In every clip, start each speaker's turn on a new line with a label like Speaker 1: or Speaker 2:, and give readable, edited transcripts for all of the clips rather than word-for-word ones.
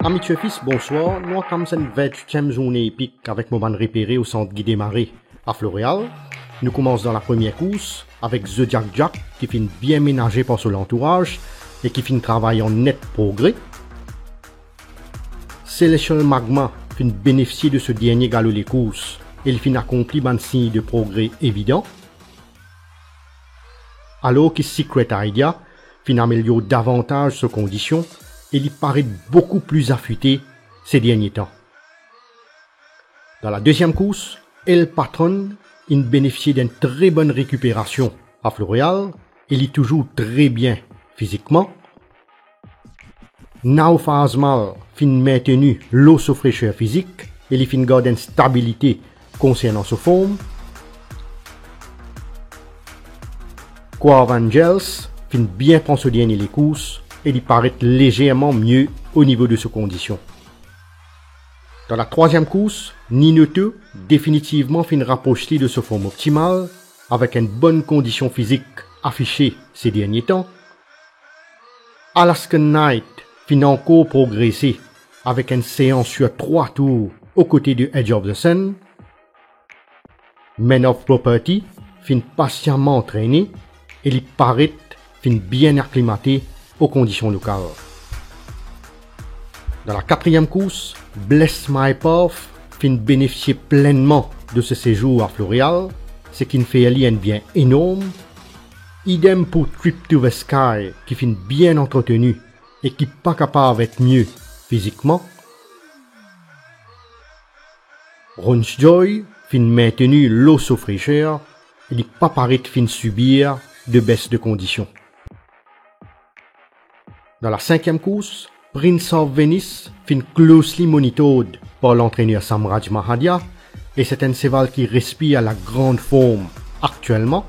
Speaker 1: Amis de fils, bonsoir. Nous sommes une 28e journée épique avec mon ban repéré au centre Guy Desmarais à Floréal. Nous commençons dans la première course avec The Jack qui finit bien ménagé par son entourage et qui finit travail en net progrès. Celestial Magma finit bénéficier de ce dernier galop les courses et il finit accompli un signe de progrès évident. Alors que Secret Idea finit améliorer davantage ses conditions et il paraît beaucoup plus affûté ces derniers temps. Dans la deuxième course, El Patron il bénéficie d'une très bonne récupération à Floréal et il est toujours très bien physiquement. Now Phasmal fin maintenu l'eau sous fraîcheur physique et il fin garder une stabilité concernant sa forme. Quavangels fin bien prendre ce dernier les courses et il paraît légèrement mieux au niveau de ses conditions. Dans la troisième course, Ninoto définitivement fin rapproché de sa forme optimale avec une bonne condition physique affichée ces derniers temps. Alaskan Knight fin encore progressé avec une séance sur 3 tours aux côtés de Edge of the Sun. Men of Property fin patiemment entraîné et il paraît fin bien acclimaté aux conditions locales. Dans la quatrième course, Bless My Path fin bénéficier pleinement de ce séjour à Floréal, ce qui fait un bien énorme. Idem pour Trip to the Sky qui fin bien entretenu et qui pas capable d'être mieux physiquement. Run's Joy fin maintenu l'eau sous fraîcheur et il pas paraît fin subir de baisse de conditions. Dans la cinquième course, Prince of Venice fin closely monitored par l'entraîneur Samraj Mahadia et c'est un cheval qui respire à la grande forme actuellement.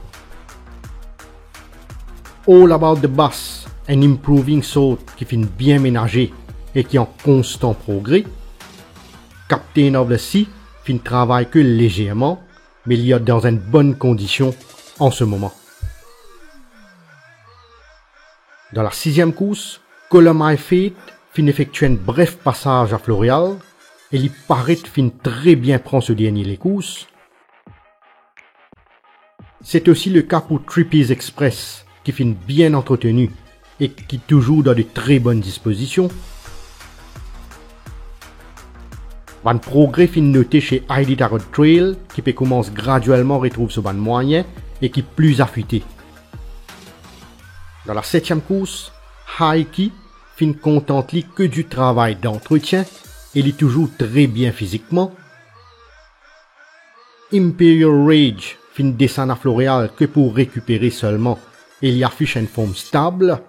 Speaker 1: All About the Bass, un improving sort qui fin bien ménagé et qui est en constant progrès. Captain of the Sea fin travaille que légèrement, mais il y a dans une bonne condition en ce moment. Dans la sixième course, Column My Fate fin effectuer un bref passage à Floréal et il paraît fin très bien prendre ce dernier les courses. C'est aussi le cas pour Trippies Express qui fin bien entretenu et qui toujours dans de très bonnes dispositions. Un progrès fin noté chez Heidi Tarot Trail qui peut commencer graduellement retrouver ce ban moyen et qui est plus affûté. Dans la septième course, Haiki fin contente que du travail d'entretien et il est toujours très bien physiquement. Imperial Rage fin descend à Floréal que pour récupérer seulement et il affiche une forme stable.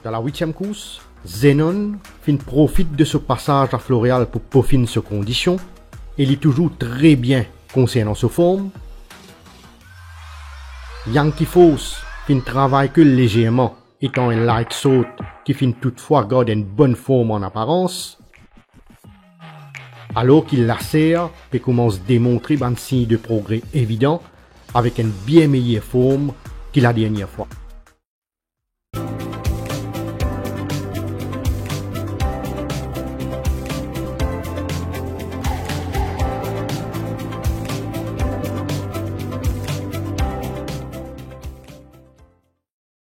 Speaker 1: Dans la huitième course, Zenon fin profite de ce passage à Floréal pour peaufiner ses conditions et il est toujours très bien concernant sa forme. Yankee Force fin travaille que légèrement, étant un light sort qui fin toutefois garde une bonne forme en apparence. Alors qu'il lacère et commence à démontrer un signe de progrès évident avec une bien meilleure forme que la dernière fois.